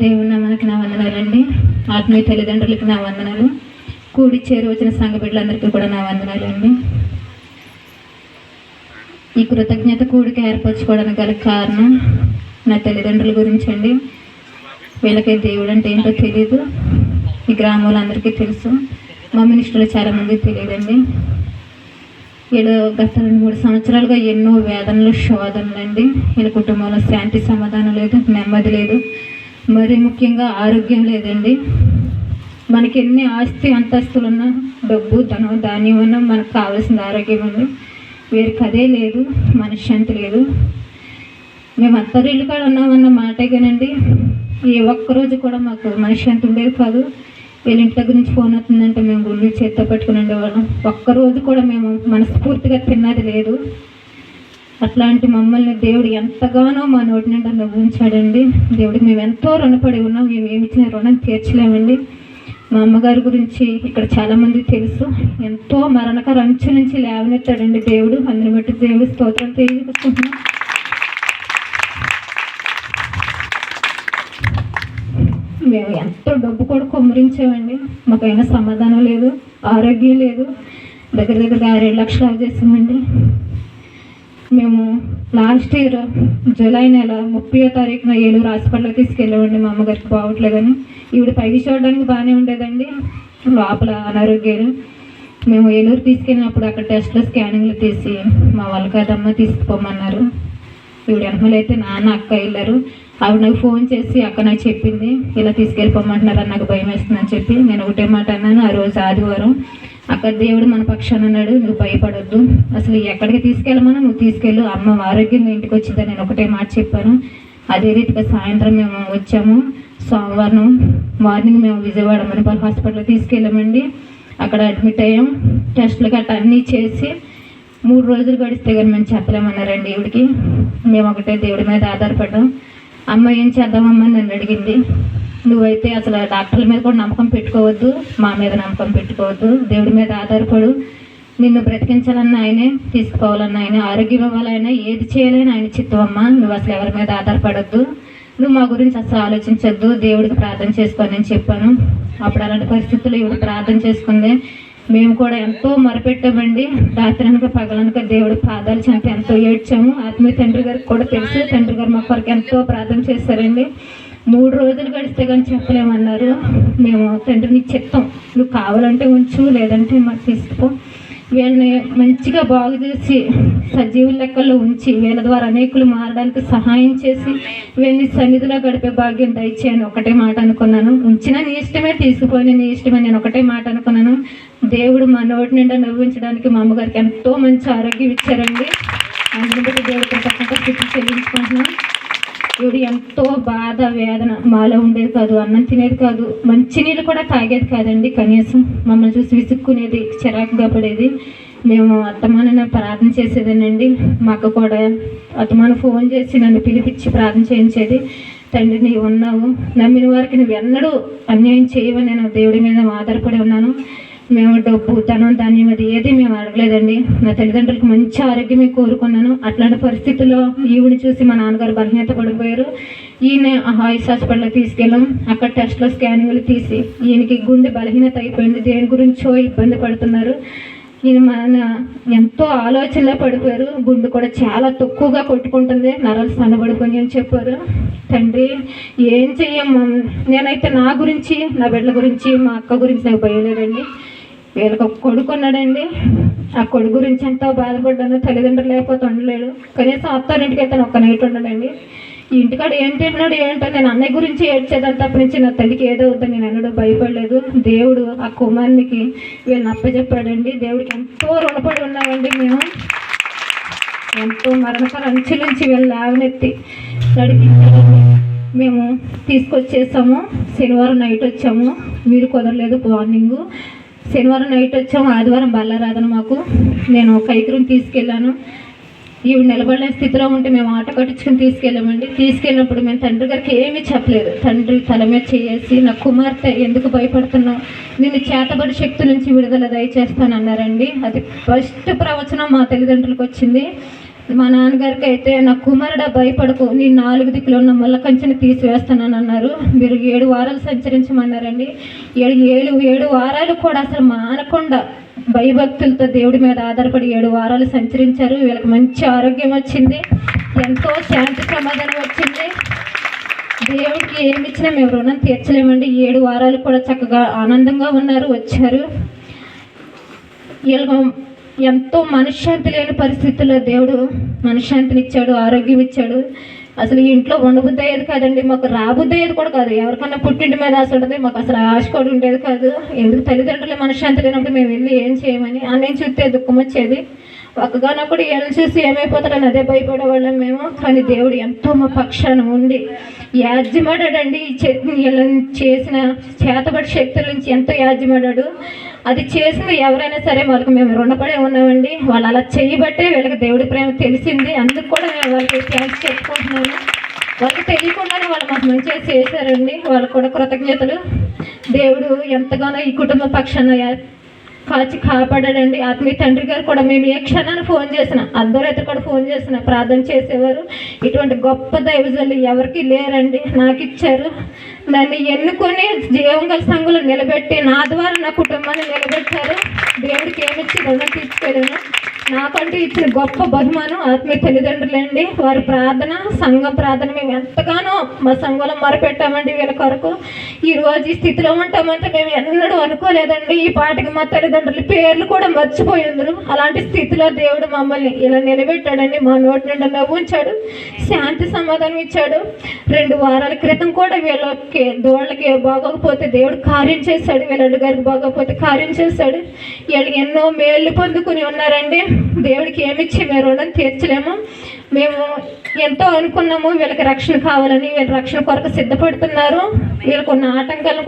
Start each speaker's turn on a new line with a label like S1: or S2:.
S1: దేవుని నామానికి నా వందనాలండి. ఆత్మీయ తల్లిదండ్రులకి నా వందనాలు. కూడి చేరి వచ్చిన సంఘ బిడ్డలందరికీ కూడా నా వందనాలండి. ఈ కృతజ్ఞత కూడికి ఏర్పరచుకోవడానికి గల కారణం నా తల్లిదండ్రుల గురించి అండి. వీళ్ళకి దేవుడు అంటే ఏంటో తెలియదు. ఈ గ్రామంలో అందరికీ తెలుసు, మా మినిస్టర్లు చాలామందికి తెలియదండి. వీళ్ళు గత 2-3 సంవత్సరాలుగా ఎన్నో వేదనలు, శోధనలు అండి. వీళ్ళ కుటుంబంలో శాంతి సమాధానం లేదు, నెమ్మది లేదు, మరి ముఖ్యంగా ఆరోగ్యం లేదండి. మనకి ఎన్ని ఆస్తి అంతస్తులు ఉన్నా, డబ్బు ధనం ధాన్యం ఉన్నా మనకు కావాల్సిన ఆరోగ్యం ఉంది. వీరికి అదే లేదు, మనశ్శాంతి లేదు. మేము అత్తరిల్లు కాడ ఉన్నామన్న మాటే కానండి, ఏ ఒక్కరోజు కూడా మాకు మనశ్శాంతి ఉండేది కాదు. వీళ్ళ ఇంటి దగ్గర నుంచి ఫోన్ అవుతుందంటే మేము గుళ్ళు చేత్తో పట్టుకుని ఉండేవాళ్ళం. ఒక్కరోజు కూడా మేము మనస్ఫూర్తిగా తిన్నది లేదు. అట్లాంటి మమ్మల్ని దేవుడు ఎంతగానో మా నోటి నిండా నవ్వించాడండి. దేవుడికి మేము ఎంతో రుణపడి ఉన్నాం. మేము ఏమి ఇచ్చిన రుణం తీర్చలేమండి. మా అమ్మగారి గురించి ఇక్కడ చాలామంది తెలుసు. ఎంతో మరణకర అంచు నుంచి లేవనెత్తాడండి దేవుడు. అందరి బట్టి దేవుడి స్తోత్రం తెలియజేస్తున్నాం. మేము ఎంతో డబ్బు కూడా కుమ్మరించామండి. మాకైనా సమాధానం లేదు, ఆరోగ్యం లేదు. దగ్గర 6-7 లక్షలు చేసామండి. మేము లాస్ట్ ఇయర్ జూలై నెల 30వ తారీఖున ఏలూరు హాస్పిటల్కి తీసుకెళ్ళామండి. మా అమ్మగారికి బాగోట్లేదని. ఈవిడ పైకి చూడడానికి బాగానే ఉండేదండి, లోపల అనారోగ్యాలు. మేము ఏలూరు తీసుకెళ్ళినప్పుడు అక్కడ టెస్ట్లో స్కానింగ్లు తీసి మా వాళ్ళ కదమ్మ తీసుకుపోమన్నారు. ఈవిడ వెనకలైతే నాన్న అక్క వెళ్ళారు. ఆవిడ నాకు ఫోన్ చేసి అక్క నాకు చెప్పింది, ఇలా తీసుకెళ్ళిపోమంటున్నారు, నాకు భయం వేస్తుందని చెప్పి. నేను ఒకటే మాట అన్నాను. ఆ రోజు ఆదివారం, అక్కడ దేవుడు మన పక్షాన ఉన్నాడు, నువ్వు భయపడొద్దు, అసలు ఎక్కడికి తీసుకెళ్ళమన్నా నువ్వు తీసుకెళ్ళు, అమ్మ ఆరోగ్యంగా ఇంటికి వచ్చిందని నేను ఒకటే మాట చెప్పాను. అదే రీతిగా సాయంత్రం మేము వచ్చాము. సోమవారం మార్నింగ్ మేము విజయవాడ మణిపాల్ హాస్పిటల్కి తీసుకెళ్ళామండి. అక్కడ అడ్మిట్ అయ్యాం. టెస్టులు గట్రా అన్నీ చేసి 3 రోజులు గడిస్తే కానీ మేము చెప్పలేమన్నారండి ఈవిడికి. మేము ఒకటే దేవుడి మీద ఆధారపడ్డాం. అమ్మ ఏం చేద్దామమ్మా నన్ను అడిగింది. నువ్వైతే అసలు డాక్టర్ల మీద కూడా నమ్మకం పెట్టుకోవద్దు, మా మీద నమ్మకం పెట్టుకోవద్దు, దేవుడి మీద ఆధారపడు. నిన్ను బ్రతికించాలన్నా ఆయనే, తీసుకుపోవాలన్నా ఆయన, ఆరోగ్యం ఇవ్వాలైనా, ఏది చేయాలని ఆయన చిత్తమమ్మా. నువ్వు అసలు ఎవరి మీద ఆధారపడద్దు, నువ్వు మా గురించి అసలు ఆలోచించద్దు, దేవుడికి ప్రార్థన చేసుకోని అని చెప్పాను. అప్పుడు అలాంటి పరిస్థితుల్లో ఇవి ప్రార్థన చేసుకుంది. మేము కూడా ఎంతో మొరపెట్టామండి. రాత్రి అనక పగలనక దేవుడి పాదాలు చెంత ఎంతో ఏడ్చాము. ఆత్మీయ తండ్రి గారికి కూడా తెలుసు. తండ్రి గారు మా కొరకు ఎంతో ప్రార్థన చేశారండి. 3 రోజులు గడిస్తే కానీ చెప్పలేమన్నారు. మేము తండ్రిని చెప్తాం, నువ్వు కావాలంటే ఉంచు, లేదంటే మాకు తీసుకుపో. వీళ్ళని మంచిగా బాగు చేసి సజీవుల లెక్కల్లో ఉంచి వీళ్ళ ద్వారా అనేకులు మారడానికి సహాయం చేసి వీళ్ళని సన్నిధిలో గడిపే భాగ్యం దయచేయని ఒకటే మాట అనుకున్నాను. ఉంచినా నీ ఇష్టమే, తీసుకుపోయినా నీ ఇష్టమే, నేను ఒకటే మాట అనుకున్నాను. దేవుడు మా నోటి నిండా నవ్వించడానికి మా అమ్మగారికి ఎంతో మంచి ఆరోగ్యం ఇచ్చారండి. అందుని బట్టి దేవుడి కృతజ్ఞత స్థితి చెల్లించుకుంటున్నాం. ఇవి ఎంతో బాధ వేదన మాలో ఉండేది కాదు, అన్నం తినేది కాదు, మంచినీళ్ళు కూడా తాగేది కాదండి. కనీసం మమ్మల్ని చూసి విసుక్కునేది, చిరాకుగా పడేది. మేము అత్తమాన ప్రార్థన చేసేదేనండి. మా అక్క కూడా అత్తమాన ఫోన్ చేసి నన్ను పిలిపించి ప్రార్థన చేయించేది. తండ్రి నీవు ఉన్నావు, నమ్మిన వారికి నువ్వు ఎన్నడూ అన్యాయం చేయవని నేను దేవుడి మీద ఆధారపడి ఉన్నాను. మేము డబ్బు ధనం ధాన్యం అది ఏది మేము అడగలేదండి. నా తల్లిదండ్రులకు మంచి ఆరోగ్యమే కోరుకున్నాను. అట్లాంటి పరిస్థితుల్లో ఈవిని చూసి మా నాన్నగారు బలహీనత పడిపోయారు. ఈయన హాయిస్ హాస్పిటల్కి తీసుకెళ్ళాం. అక్కడ టెస్ట్లో స్కానింగ్లు తీసి ఈయనకి గుండె బలహీనత అయిపోయింది, దేని గురించో ఇబ్బంది పడుతున్నారు. ఈయన మన ఎంతో ఆలోచనలో పడిపోయారు. గుండె కూడా చాలా తక్కువగా కొట్టుకుంటుంది, నరాలు సన్నబడిపోయి అని చెప్పారు. తండ్రి ఏం చెయ్యమ్మా, నేనైతే నా గురించి, నా బిడ్డల గురించి, మా అక్క గురించి నాకు భయం లేదండి. వీళ్ళకి ఒక కొడుకు ఉన్నాడండి. ఆ కొడుకు గురించి ఎంతో బాధపడ్డాను. తల్లిదండ్రులు లేకపోతే ఉండలేడు. కనీసం అత్తారింటికి అయితే ఒక్క నైట్ ఉండడండి. ఈ ఇంటికాడ ఏంటి అంటున్నాడు ఏంటో, నేను అన్నయ్య గురించి ఏడ్చేదాన్ని తప్ప నుంచి నా తల్లికి ఏదో అవుతుంది నేను అన్నడూ భయపడలేదు. దేవుడు ఆ కుమారునికి వీళ్ళని అప్పచెప్పాడండి. దేవుడికి ఎంతో రుణపడి ఉన్నామండి. మేము ఎంతో మరణకర అంచు నుంచి వీళ్ళు లేవనెత్తి నడిపించాలండి. మేము తీసుకొచ్చేసాము. శనివారం నైట్ వచ్చాము, వీలు కుదరలేదు మార్నింగు. శనివారం నైట్ వచ్చాము, ఆదివారం బల్లారాధన మాకు. నేను కైకరుని తీసుకెళ్ళాను. ఈవిడ నిలబడలేని స్థితిలో ఉంటే మేము ఆటో కట్టించుకుని తీసుకెళ్ళామండి. తీసుకెళ్ళినప్పుడు మేము తండ్రి గారికి ఏమీ చెప్పలేదు. తండ్రి తల మీద చేసి, నా కుమార్తె ఎందుకు భయపడుతున్నావు, నేను చేతబడి శక్తి నుంచి విడుదల దయచేస్తానన్నారండి. అది ఫస్ట్ ప్రవచనం మా తల్లిదండ్రులకు వచ్చింది. మా నాన్నగారికి అయితే నా కుమారుడా భయపడకు, నీ 4 దిక్కులు ఉన్న ముళ్ళ కంచెని తీసివేస్తానని అన్నారు. మీరు 7 వారాలు సంచరించమన్నారండి. 7 వారాలు కూడా అసలు మానకుండా భయభక్తులతో దేవుడి మీద ఆధారపడి 7 వారాలు సంచరించారు. వీళ్ళకి మంచి ఆరోగ్యం వచ్చింది, ఎంతో శాంతి సమాధానం వచ్చింది. దేవుడికి ఏమి ఇచ్చినా మేము రుణం తీర్చలేమండి. 7 వారాలు కూడా చక్కగా ఆనందంగా ఉన్నారు, వచ్చారు. వీళ్ళకు ఎంతో మనశ్శాంతి లేని పరిస్థితుల్లో దేవుడు మనశ్శాంతిని ఇచ్చాడు, ఆరోగ్యం ఇచ్చాడు. అసలు ఈ ఇంట్లో ఉండబుద్ధి అయ్యేది కాదండి, మాకు రాబుద్ధి అయ్యేది కూడా కాదు. ఎవరికన్నా పుట్టింటి మీద ఆశ ఉంటుంది, మాకు అసలు ఆశ కూడా ఉండేది కాదు. ఎందుకు తల్లిదండ్రులు మనశ్శాంతి లేనప్పుడు మేము వెళ్ళి ఏం చేయమని అన్నయ్య చూస్తే దుఃఖం వచ్చేది. ఒక్కగానప్పుడు వీళ్ళని చూసి ఏమైపోతాడని అదే భయపడేవాళ్ళం మేము. కానీ దేవుడు ఎంతో మా పక్షాన ఉండి యాజ్యమాడాడండి. వీళ్ళని చేసిన చేతబడి శక్తుల నుంచి ఎంతో యాజ్యమాడాడు. అది చేసిన ఎవరైనా సరే వాళ్ళకి మేము రుణపడే ఉన్నామండి. వాళ్ళు అలా చేయబట్టే వీళ్ళకి దేవుడి ప్రేమ తెలిసింది. అందుకు కూడా మేము వాళ్ళకి థ్యాంక్స్ చెప్పుకుంటున్నాను. వాళ్ళకి తెలియకుండానే వాళ్ళు మాకు మంచిగా చేశారండి. వాళ్ళకు కూడా కృతజ్ఞతలు. దేవుడు ఎంతగానో ఈ కుటుంబ పక్షాన కాచి కాపాడాడండి. ఆత్మీయ తండ్రి గారు కూడా మేము ఏ క్షణాన్ని ఫోన్ చేసిన, అర్ధరాత్రి కూడా ఫోన్ చేసిన ప్రార్థన చేసేవారు. ఇటువంటి గొప్ప దైవజనులు ఎవరికి లేరండి, నాకు ఇచ్చారు. నన్ను ఎన్నుకొని జీవంగల సంఘంలో నిలబెట్టి నా ద్వారా నా కుటుంబాన్ని నిలబెట్టారు. దేవుడికి ఏమిచ్చి రుణం తీర్చుకోలేను. నాకంటూ ఇచ్చిన గొప్ప బహుమానం ఆత్మీయ తల్లిదండ్రులండి. వారి ప్రార్థన, సంఘం ప్రార్థన మేము ఎంతగానో మా సంఘంలో మొరపెట్టామండి వీళ్ళ కొరకు. ఈరోజు ఈ స్థితిలో ఉంటామంటే మేము ఎన్నడూ అనుకోలేదండి. ఈ పాటికి మా తల్లిదండ్రుల పేర్లు కూడా మర్చిపోయిందరు. అలాంటి స్థితిలో దేవుడు మమ్మల్ని ఇలా నిలబెట్టాడండి. మా నోటి నిండా నవ్వుంచాడు, శాంతి సమాధానం ఇచ్చాడు. 2 వారాల క్రితం కూడా వీళ్ళకి దోళ్ళకి బాగోకపోతే దేవుడు కార్యం చేశాడు. వీళ్ళ గారికి బాగోకపోతే కార్యం చేశాడు. వీళ్ళు ఎన్నో మేళ్ళు పొందుకుని ఉన్నారండి. దేవుడికి ఏమిచ్చి మేము రుణం తీర్చలేము. మేము ఎంతో అనుకున్నాము వీళ్ళకి రక్షణ కావాలని. వీళ్ళ రక్షణ కొరకు సిద్ధపడుతున్నారు. వీళ్ళకున్న ఆటంకాలను